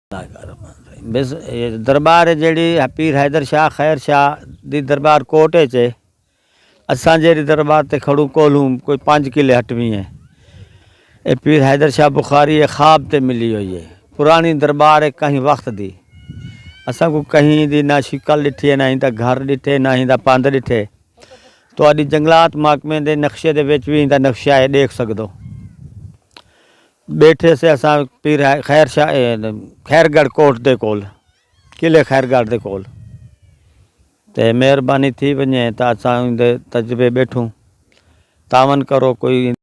बस दरबार जड़ी पीर हैदर शाह खैर शाह दी दरबार कोट च असां जेरी दरबार ते खड़ू कोलूं कोई 5 किले हटवी है। ये पीर हैदर शाह बुखारी ख्वाब ते मिली हुई है। पुरानी दरबार है कहीं वक्त दी असा को कहीं दी ना शिकल डिठी है ना ही घर डिठे ना ही पंध डिठे। तो अभी जंगलात महकमे के नक्शे दे विच भी इंदा नक्शा है देख सकदो। बैठे से असा पीर खैर शाह खैरगढ़ कोट दे कोल किले खैरगढ़ दे कोल ते मेहरबानी थी वने तो असा तजबे बैठूं तावन करो कोई